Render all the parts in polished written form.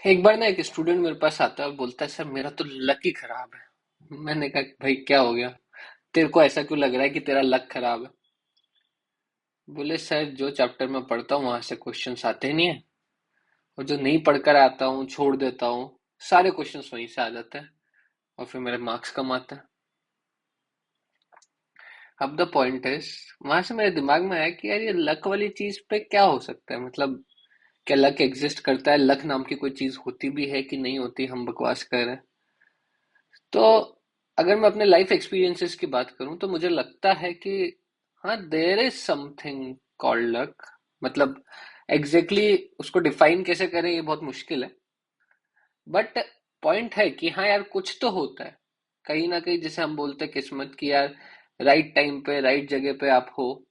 एक बार ना एक स्टूडेंट मेरे पास आता है और बोलता है, सर मेरा तो लक ही खराब है। मैंने कहा, भाई क्या हो गया? तेरे को ऐसा क्यों लग रहा है कि तेरा लक खराब है? बोले, सर जो चैप्टर में पढ़ता हूँ वहां से क्वेश्चंस आते ही नहीं है, और जो नहीं पढ़कर आता हूँ छोड़ देता हूँ, सारे क्वेश्चंस वहीं से आ जाते हैं, और फिर मेरे मार्क्स कम आते हैं। अब द पॉइंट इज, वहां से मेरे दिमाग में आया कि यार ये लक वाली चीज पे क्या हो सकता है, मतलब क्या लक एग्जिस्ट करता है? लक नाम की कोई चीज होती भी है कि नहीं होती? हम बकवास कर रहे हैं। तो अगर मैं अपने लाइफ एक्सपीरियंसेस की बात करूं तो मुझे लगता है कि हाँ, there is something called luck. मतलब एग्जैक्टली exactly उसको डिफाइन कैसे करें ये बहुत मुश्किल है। बट पॉइंट है कि हाँ यार, कुछ तो होता है कहीं ना कहीं, जैसे हम बोलते हैं किस्मत की, यार राइट टाइम पे राइट जगह पे आप हो,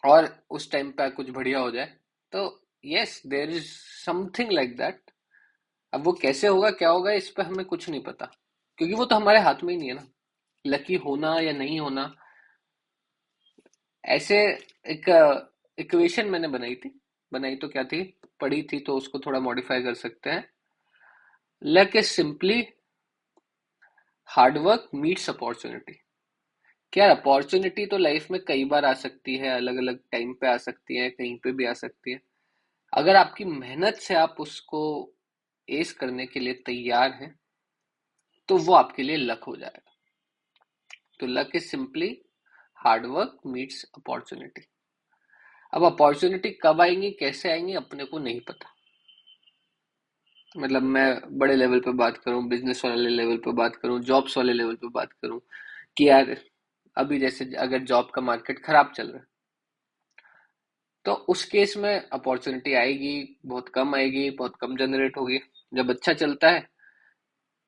और उस टाइम पे कुछ बढ़िया हो जाए। तो yes, there is something like that. अब वो कैसे होगा, क्या होगा, इस पे हमें कुछ नहीं पता, क्योंकि वो तो हमारे हाथ में ही नहीं है ना, लकी होना या नहीं होना। ऐसे एक इक्वेशन मैंने बनाई थी। बनाई तो क्या थी, पढ़ी थी, तो उसको थोड़ा मॉडिफाई कर सकते हैं। Luck is simply hard work meets opportunity. क्या, अपॉर्चुनिटी तो लाइफ में कई बार आ सकती है, अलग अलग टाइम पे आ सकती है, कहीं पे भी आ सकती है। अगर आपकी मेहनत से आप उसको एस करने के लिए तैयार हैं, तो वो आपके लिए लक हो जाएगा। तो luck is simply hard work meets opportunity. अब अपॉर्चुनिटी कब आएंगी, कैसे आएंगी, अपने को नहीं पता। मतलब मैं बड़े लेवल पे बात करूं, बिजनेस वाले लेवल पे बात करूं, जॉब्स वाले लेवल पे बात करूं, कि यार अभी जैसे अगर जॉब का मार्केट खराब चल रहा है, तो उस केस में अपॉर्चुनिटी आएगी, बहुत कम आएगी, बहुत कम जनरेट होगी। जब अच्छा चलता है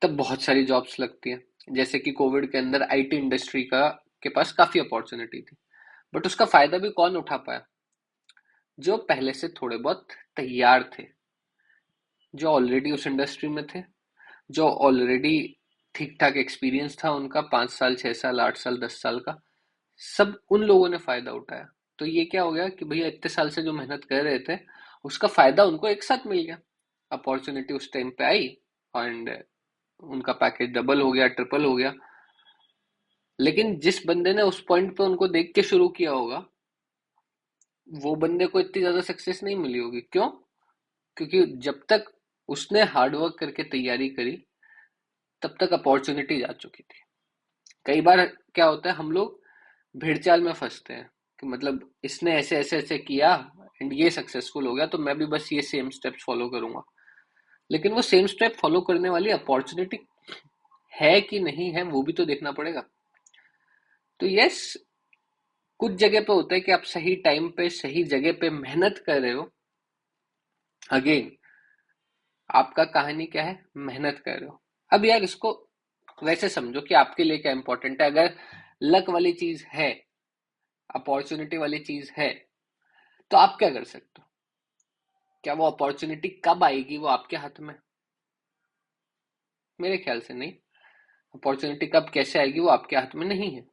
तब बहुत सारी जॉब्स लगती है। जैसे कि कोविड के अंदर आईटी इंडस्ट्री का के पास काफी अपॉर्चुनिटी थी, बट उसका फायदा भी कौन उठा पाया? जो पहले से थोड़े बहुत तैयार थे, जो ऑलरेडी उस इंडस्ट्री में थे, जो ऑलरेडी ठीक ठाक एक्सपीरियंस था उनका, 5 साल, 6 साल, 8 साल, 10 साल का। सब उन लोगों ने फायदा उठाया। तो ये क्या हो गया कि भैया इतने साल से जो मेहनत कर रहे थे, उसका फायदा उनको एक साथ मिल गया। अपॉर्चुनिटी उस टाइम पे आई, एंड उनका पैकेज डबल हो गया, ट्रिपल हो गया। लेकिन जिस बंदे ने उस पॉइंट पे उनको देख के शुरू किया होगा, वो बंदे को इतनी ज्यादा सक्सेस नहीं मिली होगी। क्यों? क्योंकि जब तक उसने हार्ड वर्क करके तैयारी करी, तब तक अपॉर्चुनिटी आ चुकी थी। कई बार क्या होता है, हम लोग भेड़चाल में फंसते हैं कि मतलब इसने ऐसे ऐसे ऐसे किया एंड ये सक्सेसफुल हो गया, तो मैं भी बस ये सेम स्टेप्स फॉलो करूंगा। लेकिन वो सेम स्टेप फॉलो करने वाली अपॉर्चुनिटी है कि नहीं है, वो भी तो देखना पड़ेगा। तो यस, कुछ जगह पे होता है कि आप सही टाइम पे सही जगह पे मेहनत कर रहे हो। अगेन, आपका कहानी क्या है, मेहनत कर रहे हो। अब यार इसको वैसे समझो कि आपके लिए क्या इंपॉर्टेंट है। अगर लक वाली चीज है, अपॉर्चुनिटी वाली चीज है, तो आप क्या कर सकते हो? क्या वो अपॉर्चुनिटी कब आएगी वो आपके हाथ में? मेरे ख्याल से नहीं। अपॉर्चुनिटी कब कैसे आएगी वो आपके हाथ में नहीं है।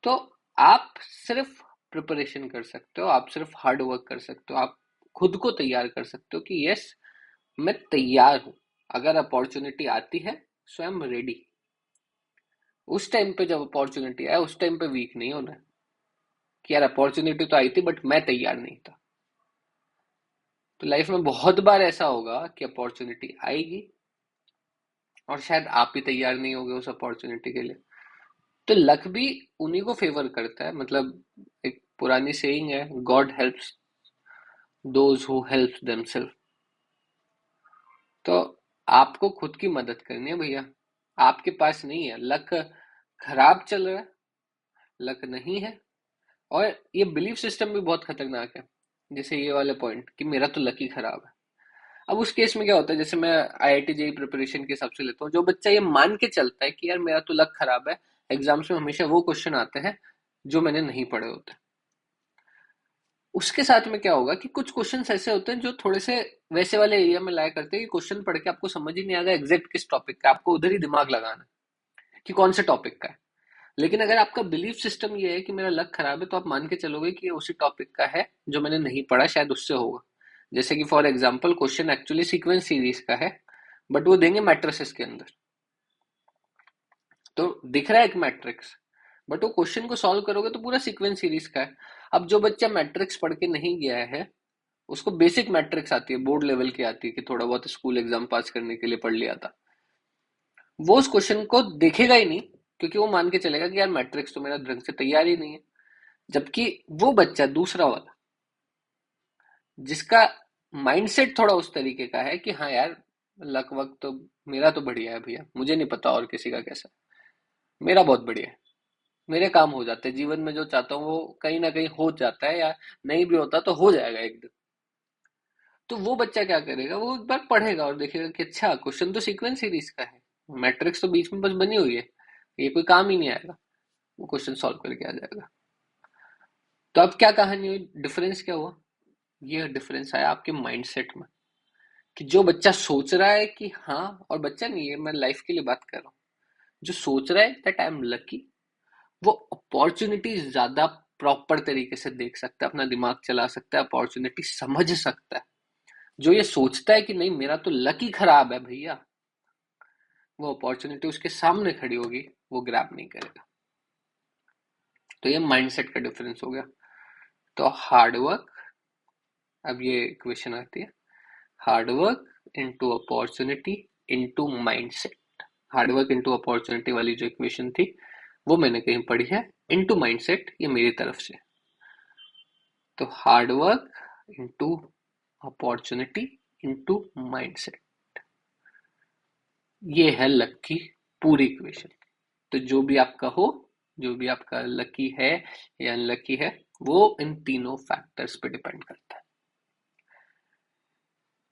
तो आप सिर्फ प्रिपरेशन कर सकते हो, आप सिर्फ हार्ड वर्क कर सकते हो, आप खुद को तैयार कर सकते हो कि यस, मैं तैयार हूं। अगर अपॉर्चुनिटी आती है, सो आई एम रेडी। उस टाइम पे जब अपॉर्चुनिटी आए, उस टाइम पे वीक नहीं होना है कि यार अपॉर्चुनिटी तो आई थी बट मैं तैयार नहीं था। तो लाइफ में बहुत बार ऐसा होगा कि अपॉर्चुनिटी आएगी और शायद आप ही तैयार नहीं होगे उस अपॉर्चुनिटी के लिए। तो लक भी उन्हीं को फेवर करता है। मतलब एक पुरानी सेइंग है, God helps those who helps themselves. तो आपको खुद की मदद करनी है भैया। आपके पास नहीं है लक, खराब चल रहा है, लक नहीं है। और ये बिलीफ सिस्टम भी बहुत खतरनाक है। जैसे ये वाले पॉइंट कि मेरा तो लक ही खराब है। अब उस केस में क्या होता है, जैसे मैं आईआईटी जेई प्रिपरेशन के हिसाब से लेता हूँ, जो बच्चा ये मान के चलता है कि यार मेरा तो लक खराब है, एग्जाम्स में हमेशा वो क्वेश्चन आते हैं जो मैंने नहीं पढ़े होते, उसके साथ में क्या होगा कि कुछ क्वेश्चंस ऐसे होते हैं जो थोड़े से वैसे वाले एरिया में लाया करते हैं कि क्वेश्चन पढ़ के आपको समझ ही नहीं आएगा एग्जैक्ट किस टॉपिक का, आपको उधर ही दिमाग लगाना है कि कौन से टॉपिक का है। लेकिन अगर आपका बिलीफ सिस्टम ये है कि मेरा लक खराब है, तो आप मान के चलोगे कि ये उसी टॉपिक का है जो मैंने नहीं पढ़ा, शायद उससे होगा। जैसे कि for example question actually sequence series का है, बट वो देंगे मैट्रिसेस के अंदर। तो दिख रहा है एक मैट्रिक्स, बट वो क्वेश्चन को सॉल्व करोगे तो पूरा सीक्वेंस सीरीज का है। अब जो बच्चा मैट्रिक्स पढ़ के नहीं गया है, उसको बेसिक मैट्रिक्स आती है, बोर्ड लेवल की आती है, कि थोड़ा बहुत स्कूल एग्जाम पास करने के लिए पढ़ लिया था, वो उस क्वेश्चन को देखेगा ही नहीं, क्योंकि वो मान के चलेगा कि यार मैट्रिक्स तो मेरा ढंग से तैयार ही नहीं है। जबकि वो बच्चा दूसरा वाला, जिसका माइंडसेट थोड़ा उस तरीके का है कि हाँ यार, लक वक्त तो मेरा तो बढ़िया है भैया, मुझे नहीं पता और किसी का कैसा, मेरा बहुत बढ़िया है, मेरे काम हो जाते हैं जीवन में, जो चाहता हूँ वो कहीं ना कहीं हो जाता है, या नहीं भी होता तो हो जाएगा एक दिन। तो वो बच्चा क्या करेगा, वो एक बार पढ़ेगा और देखेगा कि अच्छा, क्वेश्चन तो सीक्वेंस सीरीज का है, मैट्रिक्स तो बीच में बस बनी हुई है, ये कोई काम ही नहीं आएगा, वो क्वेश्चन सॉल्व करके आ जाएगा। तो अब क्या कहानी हुई, डिफरेंस क्या हुआ? ये डिफरेंस आया आपके माइंडसेट में, कि जो बच्चा सोच रहा है कि हाँ, और बच्चा नहीं है, मैं लाइफ के लिए बात कर रहा हूँ, जो सोच रहा है दैट आई एम लकी, वो अपॉर्चुनिटी ज्यादा प्रॉपर तरीके से देख सकता है, अपना दिमाग चला सकता है, अपॉर्चुनिटी समझ सकता है। जो ये सोचता है कि नहीं मेरा तो लकी खराब है भैया, वो अपॉर्चुनिटी उसके सामने खड़ी होगी, वो ग्रैब नहीं करेगा। तो ये माइंडसेट का डिफरेंस हो गया। तो हार्डवर्क, अब ये क्वेश्चन आती है, hard work into opportunity into mindset. Hard work into opportunity वाली जो इक्वेशन थी, वो मैंने कहीं पढ़ी है, इनटू माइंडसेट ये मेरी तरफ से। तो hard work into opportunity into mindset, ये है लक की पूरी इक्वेशन। तो जो भी आपका हो, जो भी आपका लकी है या अनलकी है, वो इन तीनों फैक्टर्स पे डिपेंड करता है।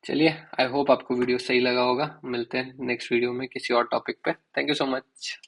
चलिए, आई होप आपको वीडियो सही लगा होगा। मिलते हैं नेक्स्ट वीडियो में किसी और टॉपिक पे। Thank you so much.